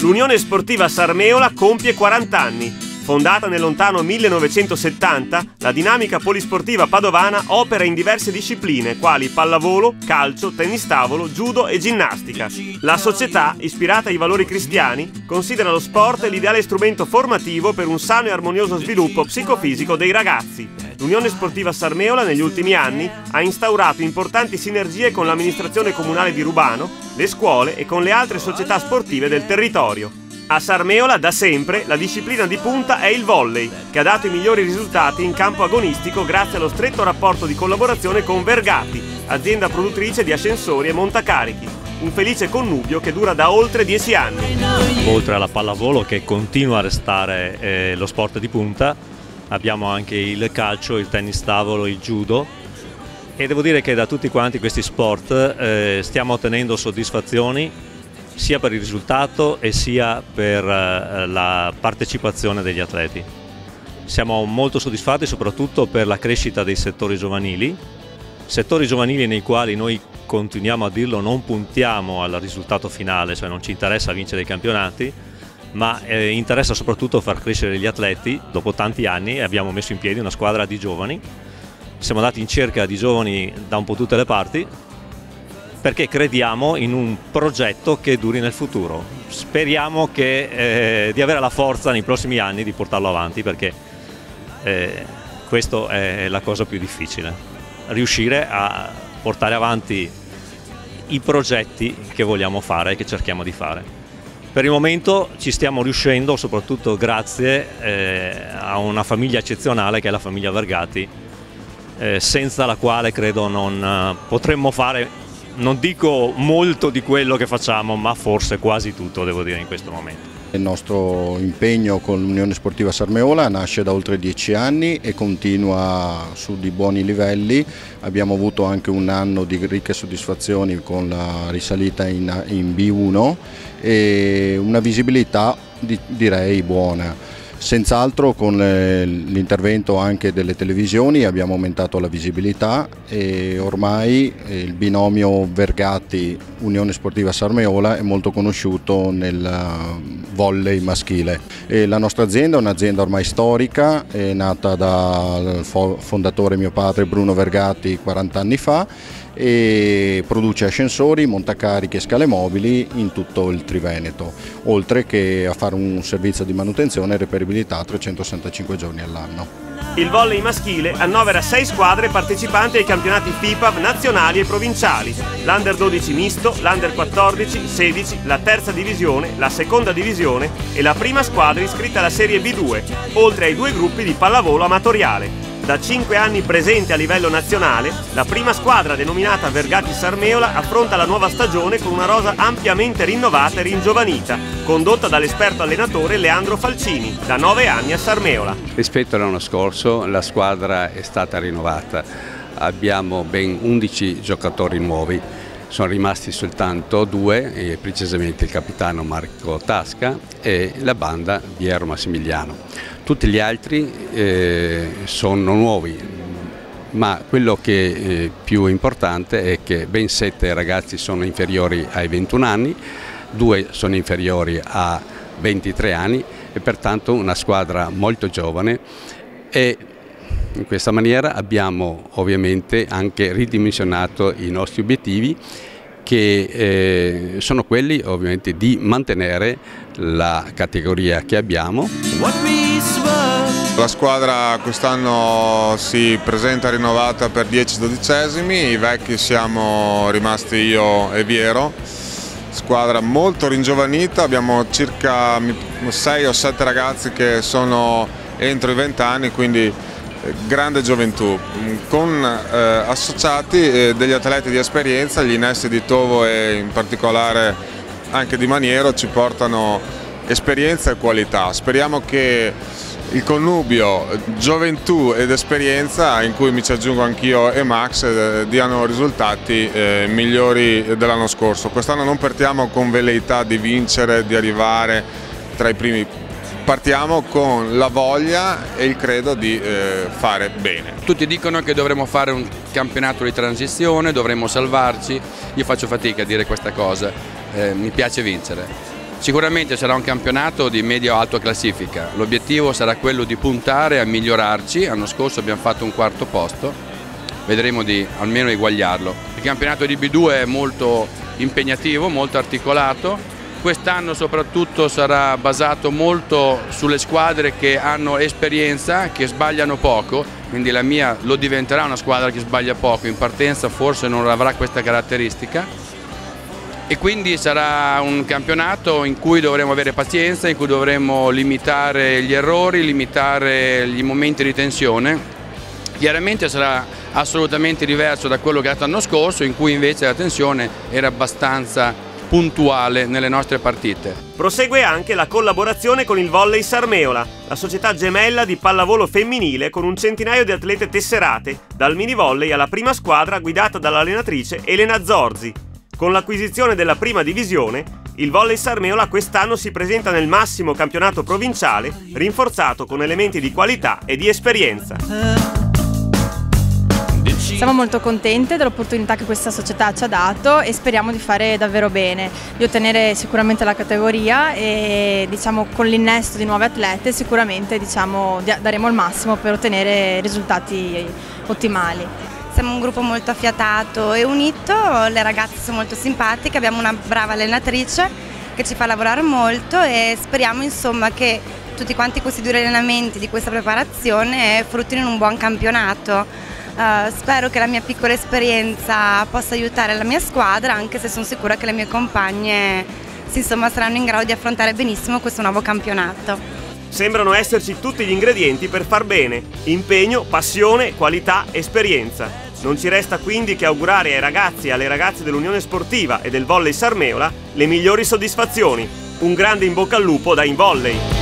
L'Unione Sportiva Sarmeola compie 40 anni. Fondata nel lontano 1970, la dinamica polisportiva padovana opera in diverse discipline quali pallavolo, calcio, tennis tavolo, judo e ginnastica. La società, ispirata ai valori cristiani, considera lo sport l'ideale strumento formativo per un sano e armonioso sviluppo psicofisico dei ragazzi. L'Unione Sportiva Sarmeola negli ultimi anni ha instaurato importanti sinergie con l'amministrazione comunale di Rubano, le scuole e con le altre società sportive del territorio. A Sarmeola da sempre la disciplina di punta è il volley, che ha dato i migliori risultati in campo agonistico grazie allo stretto rapporto di collaborazione con Vergati, azienda produttrice di ascensori e montacarichi. Un felice connubio che dura da oltre 10 anni. Oltre alla pallavolo, che continua a restare lo sport di punta, abbiamo anche il calcio, il tennis tavolo, il judo, e devo dire che da tutti quanti questi sport stiamo ottenendo soddisfazioni sia per il risultato e sia per la partecipazione degli atleti. Siamo molto soddisfatti soprattutto per la crescita dei settori giovanili nei quali noi, continuiamo a dirlo, non puntiamo al risultato finale, cioè non ci interessa vincere i campionati, ma interessa soprattutto far crescere gli atleti. Dopo tanti anni abbiamo messo in piedi una squadra di giovani, siamo andati in cerca di giovani da un po' tutte le parti, perché crediamo in un progetto che duri nel futuro. Speriamo di avere la forza nei prossimi anni di portarlo avanti, perché questa è la cosa più difficile, riuscire a portare avanti i progetti che vogliamo fare e che cerchiamo di fare. Per il momento ci stiamo riuscendo, soprattutto grazie a una famiglia eccezionale che è la famiglia Vergati, senza la quale credo non potremmo fare, non dico molto di quello che facciamo, ma forse quasi tutto, devo dire, in questo momento. Il nostro impegno con l'Unione Sportiva Sarmeola nasce da oltre 10 anni e continua su di buoni livelli. Abbiamo avuto anche un anno di ricche soddisfazioni con la risalita in B1 e una visibilità direi buona. Senz'altro con l'intervento anche delle televisioni abbiamo aumentato la visibilità e ormai il binomio Vergati-Unione Sportiva Sarmeola è molto conosciuto nel volley maschile. E la nostra azienda è un'azienda ormai storica, è nata dal fondatore mio padre Bruno Vergati 40 anni fa e produce ascensori, montacarichi e scale mobili in tutto il Triveneto, oltre che a fare un servizio di manutenzione e reperibilità 365 giorni all'anno. Il volley maschile annovera 6 squadre partecipanti ai campionati FIPAV nazionali e provinciali, l'Under 12 misto, l'Under 14, 16, la terza divisione, la seconda divisione e la prima squadra iscritta alla Serie B2, oltre ai 2 gruppi di pallavolo amatoriale. Da 5 anni presente a livello nazionale, la prima squadra denominata Vergati Sarmeola affronta la nuova stagione con una rosa ampiamente rinnovata e ringiovanita, condotta dall'esperto allenatore Leandro Falcini, da 9 anni a Sarmeola. Rispetto all'anno scorso la squadra è stata rinnovata, abbiamo ben 11 giocatori nuovi, sono rimasti soltanto 2, precisamente il capitano Marco Tasca e la banda Piero Massimiliano. Tutti gli altri sono nuovi, ma quello che è più importante è che ben 7 ragazzi sono inferiori ai 21 anni, 2 sono inferiori a 23 anni e pertanto una squadra molto giovane, e in questa maniera abbiamo ovviamente anche ridimensionato i nostri obiettivi, che sono quelli ovviamente di mantenere la categoria che abbiamo. La squadra quest'anno si presenta rinnovata per 10-12esimi, i vecchi siamo rimasti io e Viero, squadra molto ringiovanita, abbiamo circa 6 o 7 ragazzi che sono entro i 20 anni, quindi grande gioventù, con associati degli atleti di esperienza. Gli innesti di Tovo e in particolare anche di Maniero ci portano esperienza e qualità. Speriamo che il connubio gioventù ed esperienza, in cui mi ci aggiungo anch'io e Max, diano risultati migliori dell'anno scorso. Quest'anno non partiamo con velleità di vincere, di arrivare tra i primi. Partiamo con la voglia e il credo di fare bene. Tutti dicono che dovremmo fare un campionato di transizione, dovremmo salvarci. Io faccio fatica a dire questa cosa, mi piace vincere. Sicuramente sarà un campionato di medio-alto classifica, l'obiettivo sarà quello di puntare a migliorarci. L'anno scorso abbiamo fatto un 4° posto, vedremo di almeno eguagliarlo. Il campionato di B2 è molto impegnativo, molto articolato, quest'anno soprattutto sarà basato molto sulle squadre che hanno esperienza, che sbagliano poco, quindi la mia lo diventerà una squadra che sbaglia poco, in partenza forse non avrà questa caratteristica. E quindi sarà un campionato in cui dovremo avere pazienza, in cui dovremo limitare gli errori, limitare gli momenti di tensione. Chiaramente sarà assolutamente diverso da quello che è stato l'anno scorso, in cui invece la tensione era abbastanza puntuale nelle nostre partite. Prosegue anche la collaborazione con il Volley Sarmeola, la società gemella di pallavolo femminile con un centinaio di atlete tesserate, dal mini volley alla prima squadra guidata dall'allenatrice Elena Zorzi. Con l'acquisizione della prima divisione, il Volley Sarmeola quest'anno si presenta nel massimo campionato provinciale, rinforzato con elementi di qualità e di esperienza. Siamo molto contente dell'opportunità che questa società ci ha dato e speriamo di fare davvero bene, di ottenere sicuramente la categoria e con l'innesto di nuove atlete sicuramente daremo il massimo per ottenere risultati ottimali. Siamo un gruppo molto affiatato e unito, le ragazze sono molto simpatiche, abbiamo una brava allenatrice che ci fa lavorare molto e speriamo insomma che tutti quanti questi 2 allenamenti di questa preparazione fruttino in un buon campionato. Spero che la mia piccola esperienza possa aiutare la mia squadra, anche se sono sicura che le mie compagne saranno in grado di affrontare benissimo questo nuovo campionato. Sembrano esserci tutti gli ingredienti per far bene: impegno, passione, qualità, esperienza. Non ci resta quindi che augurare ai ragazzi e alle ragazze dell'Unione Sportiva e del Volley Sarmeola le migliori soddisfazioni. Un grande in bocca al lupo da Involley!